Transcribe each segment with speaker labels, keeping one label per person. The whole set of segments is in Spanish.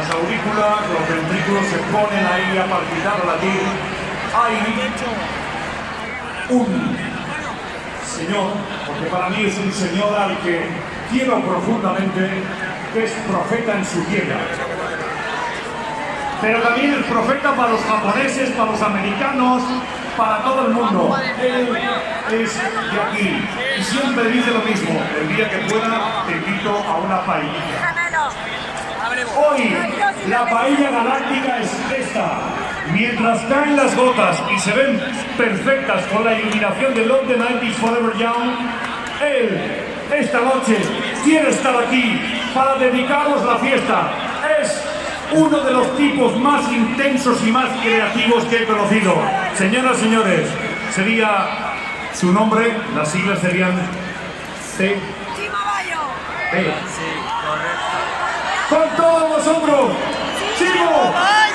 Speaker 1: las aurículas, los ventrículos se ponen ahí a palpitar, a latir. Hay un señor, porque para mí es un señor al que quiero profundamente, que es profeta en su tierra. Pero también es profeta para los japoneses, para los americanos, para todo el mundo. Él es de aquí y siempre dice lo mismo: el día que pueda te invito a una paella. Hoy la paella galáctica es esta. Mientras caen las gotas y se ven perfectas con la iluminación de Love the 90s Forever Young, él esta noche quiere estar aquí para dedicaros la fiesta. Es uno de los tipos más intensos y más creativos que he conocido. Señoras y señores, sería su nombre, las siglas serían C. B. Con todos vosotros, Chimo Bayo.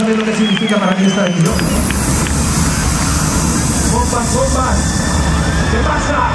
Speaker 2: sabéis lo que significa para mí estar aquí, ¿no? Bombas, bombas. ¿Qué pasa?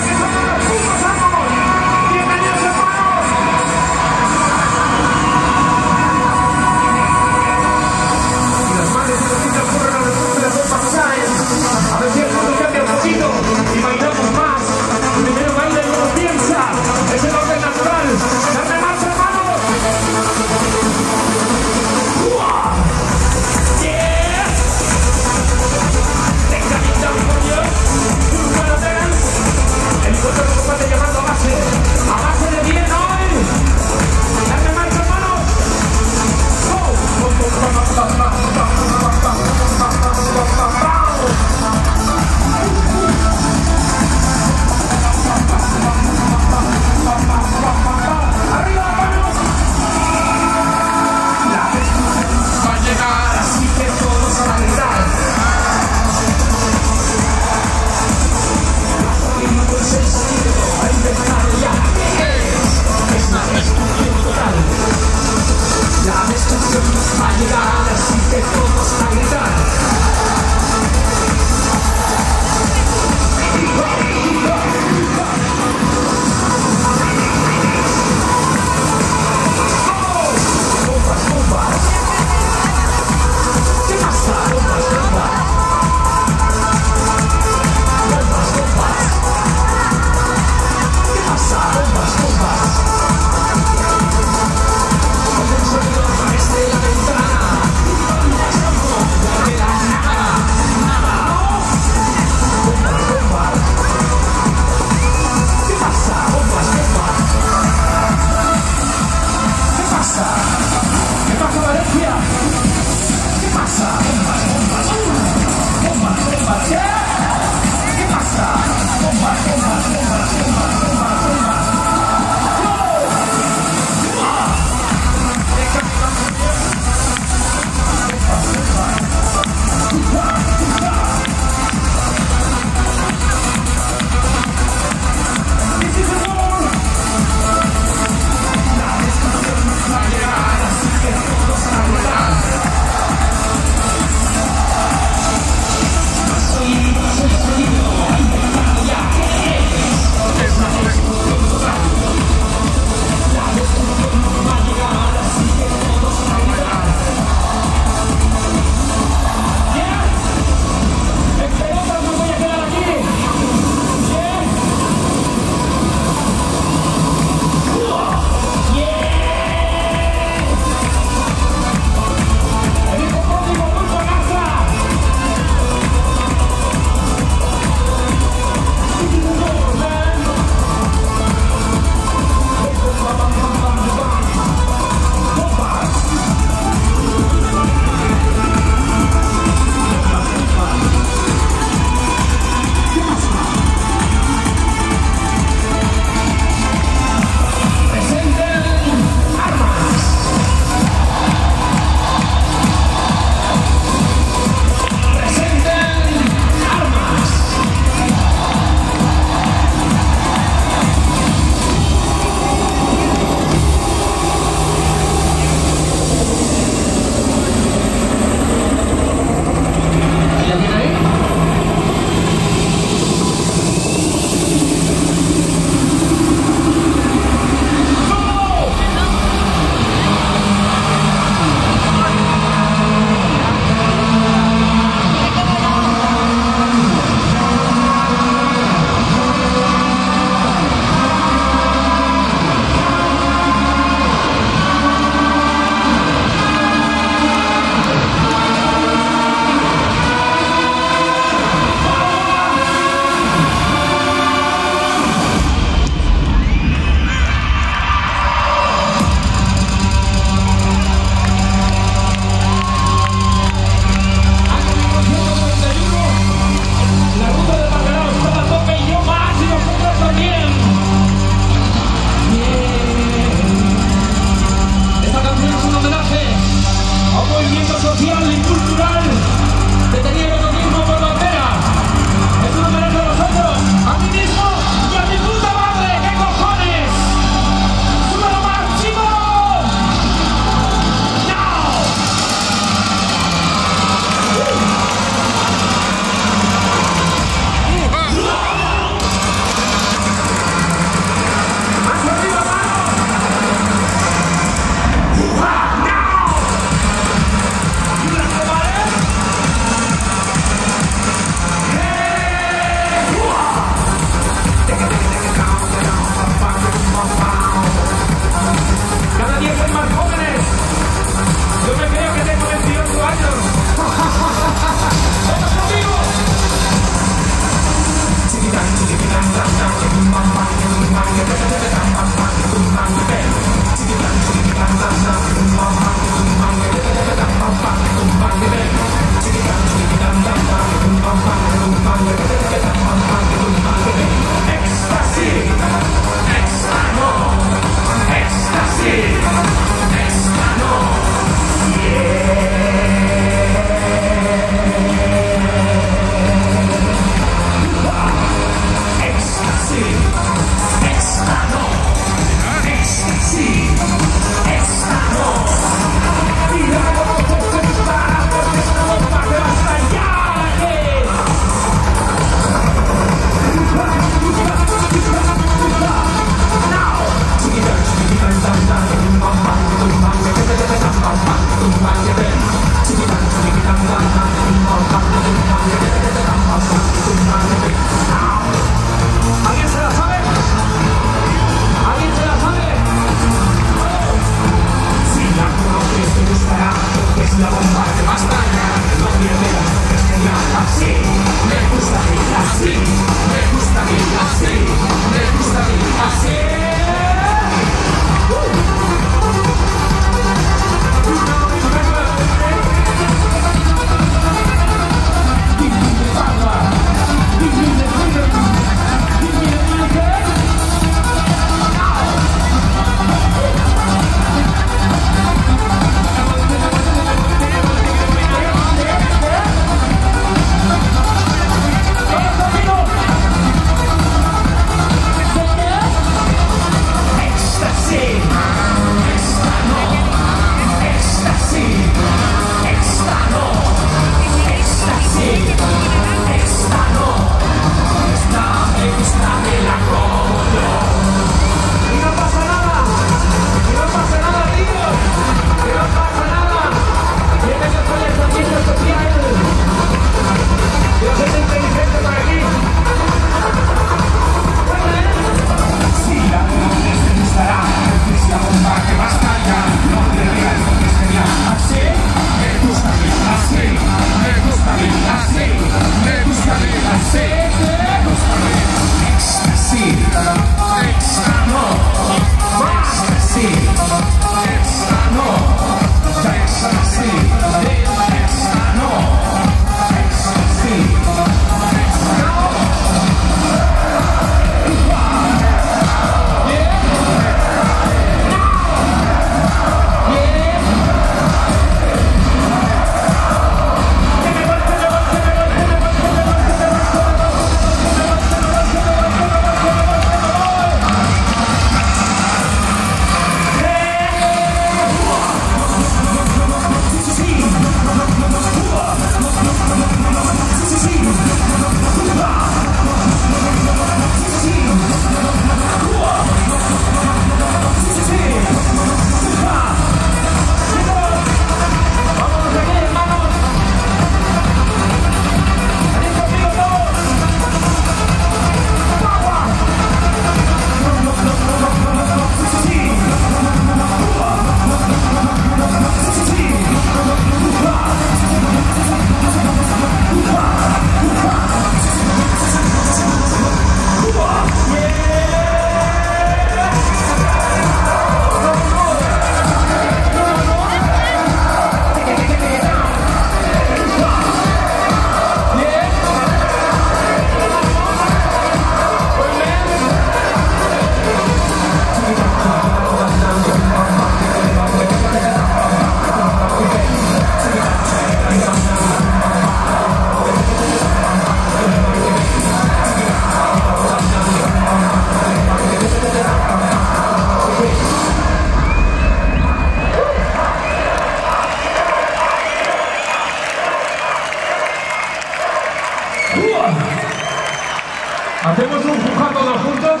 Speaker 2: ¿Hacemos un jujá todos juntos?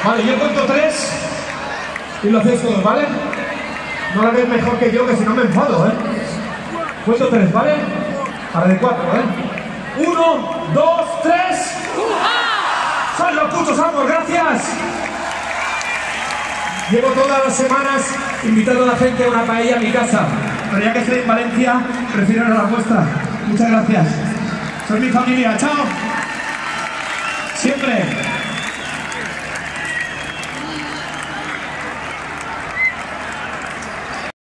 Speaker 2: Vale, yo cuento 3 y lo hacéis todos, ¿vale? No lo hagáis mejor que yo, que si no me enfado, ¿eh? Cuento 3, ¿vale? Ahora de 4, ¿eh? 1, 2, 3. ¡Son los putos amos! ¡Gracias! Llevo todas las semanas invitando a la gente a una paella a mi casa, pero ya que estoy en Valencia, prefiero ir a la vuestra. Muchas gracias. Soy mi familia. ¡Chao! Siempre.